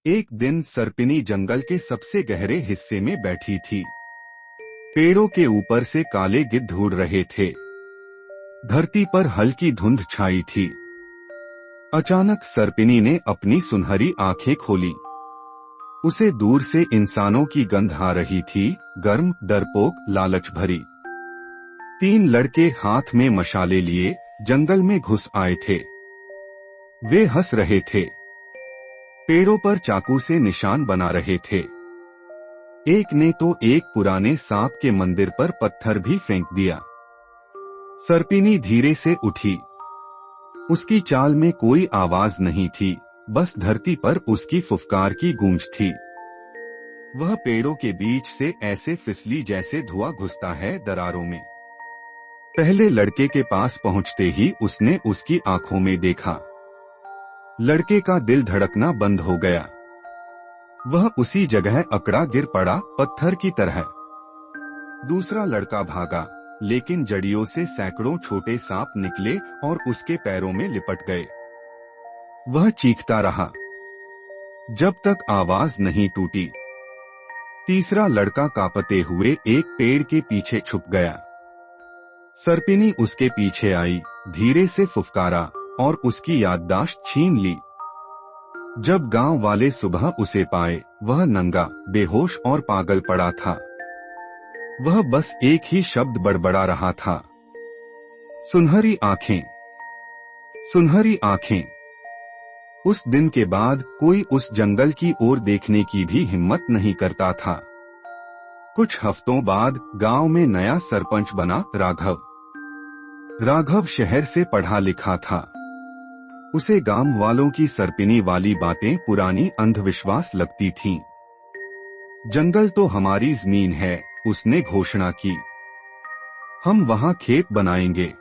एक दिन सर्पिनी जंगल के सबसे गहरे हिस्से में बैठी थी। पेड़ों के ऊपर से काले गिद्ध उड़ रहे थे। धरती पर हल्की धुंध छाई थी। अचानक सर्पिनी ने अपनी सुनहरी आंखें खोली। उसे दूर से इंसानों की गंध आ रही थी, गर्म, डरपोक, लालच भरी। 3 लड़के हाथ में मशाले लिए जंगल में घुस आए थे। वे हंस रहे थे, पेड़ों पर चाकू से निशान बना रहे थे। एक ने तो एक पुराने सांप के मंदिर पर पत्थर भी फेंक दिया। सर्पिनी धीरे से उठी। उसकी चाल में कोई आवाज नहीं थी, बस धरती पर उसकी फुफकार की गूंज थी। वह पेड़ों के बीच से ऐसे फिसली जैसे धुआं घुसता है दरारों में। पहले लड़के के पास पहुंचते ही उसने उसकी आंखों में देखा। लड़के का दिल धड़कना बंद हो गया। वह उसी जगह अकड़ा गिर पड़ा, पत्थर की तरह। दूसरा लड़का भागा, लेकिन जड़ियों से सैकड़ों छोटे सांप निकले और उसके पैरों में लिपट गए। वह चीखता रहा जब तक आवाज नहीं टूटी। तीसरा लड़का कांपते हुए एक पेड़ के पीछे छुप गया। सर्पिनी उसके पीछे आई, धीरे से फुफकारा और उसकी याददाश्त छीन ली। जब गांव वाले सुबह उसे पाए, वह नंगा, बेहोश और पागल पड़ा था। वह बस एक ही शब्द बड़बड़ा रहा था, सुनहरी आंखें, सुनहरी आंखें। उस दिन के बाद कोई उस जंगल की ओर देखने की भी हिम्मत नहीं करता था। कुछ हफ्तों बाद गांव में नया सरपंच बना, राघव। राघव शहर से पढ़ा लिखा था। उसे गांव वालों की सर्पिनी वाली बातें पुरानी अंधविश्वास लगती थीं। जंगल तो हमारी जमीन है, उसने घोषणा की। हम वहां खेत बनाएंगे।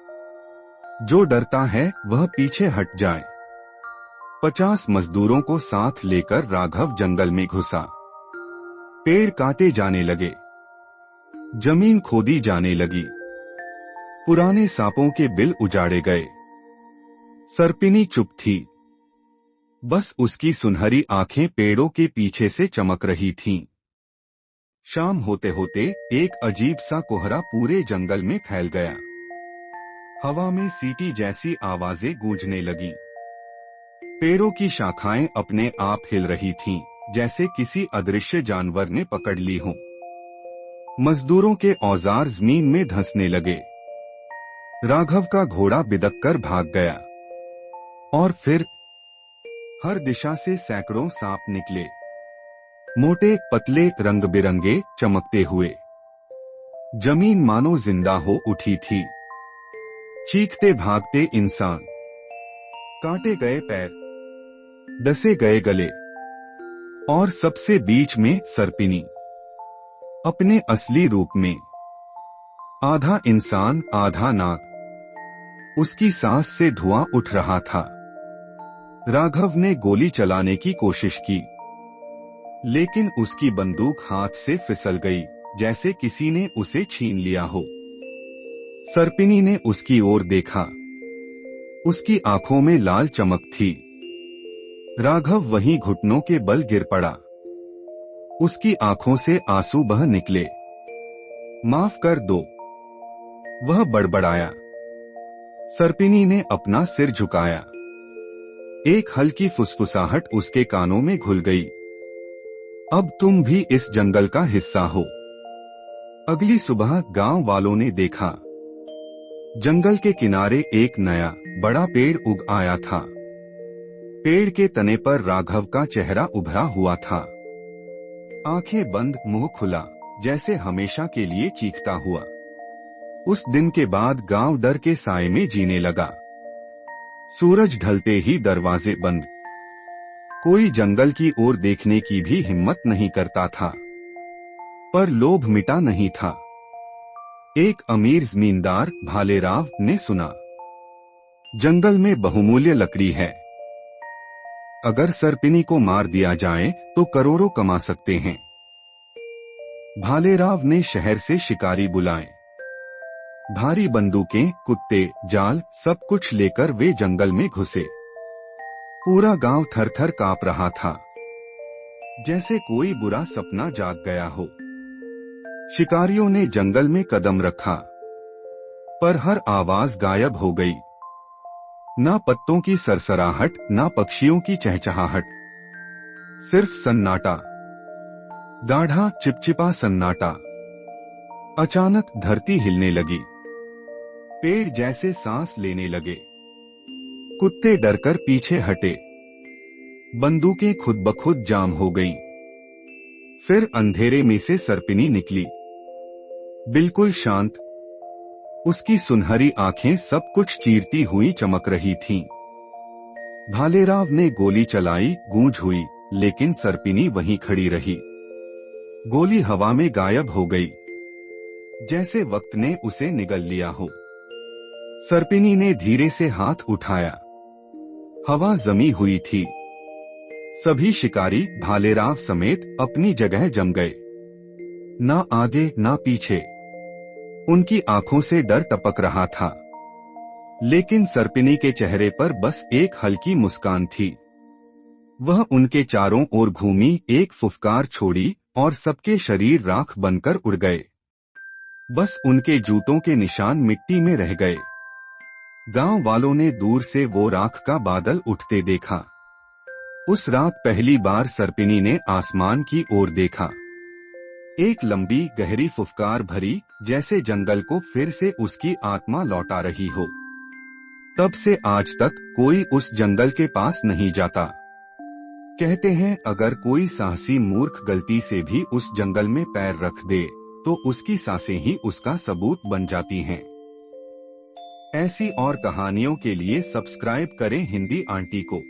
जो डरता है वह पीछे हट जाए। 50 मजदूरों को साथ लेकर राघव जंगल में घुसा। पेड़ काटे जाने लगे, जमीन खोदी जाने लगी, पुराने सांपों के बिल उजाड़े गए। सर्पिनी चुप थी। बस उसकी सुनहरी आंखें पेड़ों के पीछे से चमक रही थीं। शाम होते होते एक अजीब सा कोहरा पूरे जंगल में फैल गया। हवा में सीटी जैसी आवाजें गूंजने लगी। पेड़ों की शाखाएं अपने आप हिल रही थीं, जैसे किसी अदृश्य जानवर ने पकड़ ली हो। मजदूरों के औजार जमीन में धंसने लगे। राघव का घोड़ा बिदककर भाग गया। और फिर हर दिशा से सैकड़ों सांप निकले, मोटे, पतले, रंग बिरंगे, चमकते हुए। जमीन मानो जिंदा हो उठी थी। चीखते भागते इंसान, काटे गए पैर, डसे गए गले, और सबसे बीच में सर्पिनी, अपने असली रूप में। आधा इंसान, आधा नाग। उसकी सांस से धुआं उठ रहा था। राघव ने गोली चलाने की कोशिश की, लेकिन उसकी बंदूक हाथ से फिसल गई, जैसे किसी ने उसे छीन लिया हो। सर्पिनी ने उसकी ओर देखा। उसकी आंखों में लाल चमक थी। राघव वहीं घुटनों के बल गिर पड़ा। उसकी आंखों से आंसू बह निकले। माफ कर दो, वह बड़बड़ाया। सर्पिनी ने अपना सिर झुकाया। एक हल्की फुसफुसाहट उसके कानों में घुल गई। अब तुम भी इस जंगल का हिस्सा हो। अगली सुबह गांव वालों ने देखा, जंगल के किनारे एक नया बड़ा पेड़ उग आया था। पेड़ के तने पर राघव का चेहरा उभरा हुआ था। आंखें बंद, मुंह खुला, जैसे हमेशा के लिए चीखता हुआ। उस दिन के बाद गांव डर के साए में जीने लगा। सूरज ढलते ही दरवाजे बंद। कोई जंगल की ओर देखने की भी हिम्मत नहीं करता था। पर लोभ मिटा नहीं था। एक अमीर जमींदार, भालेराव, ने सुना, जंगल में बहुमूल्य लकड़ी है। अगर सर्पिनी को मार दिया जाए तो करोड़ों कमा सकते हैं। भालेराव ने शहर से शिकारी बुलाए। भारी बंदूकें, कुत्ते, जाल, सब कुछ लेकर वे जंगल में घुसे। पूरा गांव थर थर कांप रहा था। जैसे कोई बुरा सपना जाग गया हो। शिकारियों ने जंगल में कदम रखा, पर हर आवाज गायब हो गई। ना पत्तों की सरसराहट, ना पक्षियों की चहचहाहट, सिर्फ सन्नाटा, गाढ़ा चिपचिपा सन्नाटा। अचानक धरती हिलने लगी, पेड़ जैसे सांस लेने लगे, कुत्ते डरकर पीछे हटे, बंदूकें खुद ब खुद जाम हो गईं। फिर अंधेरे में से सर्पिनी निकली, बिल्कुल शांत। उसकी सुनहरी आंखें सब कुछ चीरती हुई चमक रही थीं। भालेराव ने गोली चलाई, गूंज हुई, लेकिन सर्पिनी वहीं खड़ी रही। गोली हवा में गायब हो गई, जैसे वक्त ने उसे निगल लिया हो। सर्पिनी ने धीरे से हाथ उठाया। हवा जमी हुई थी। सभी शिकारी भालेराव समेत अपनी जगह जम गए। ना आगे ना पीछे। उनकी आंखों से डर टपक रहा था, लेकिन सर्पिनी के चेहरे पर बस एक हल्की मुस्कान थी। वह उनके चारों ओर घूमी, एक फुफकार छोड़ी और सबके शरीर राख बनकर उड़ गए। बस उनके जूतों के निशान मिट्टी में रह गए। गांव वालों ने दूर से वो राख का बादल उठते देखा। उस रात पहली बार सर्पिनी ने आसमान की ओर देखा। एक लंबी गहरी फुफकार भरी, जैसे जंगल को फिर से उसकी आत्मा लौटा रही हो। तब से आज तक कोई उस जंगल के पास नहीं जाता। कहते हैं अगर कोई साहसी मूर्ख गलती से भी उस जंगल में पैर रख दे, तो उसकी सांसें ही उसका सबूत बन जाती हैं। ऐसी और कहानियों के लिए सब्सक्राइब करें हिंदी आंटी को।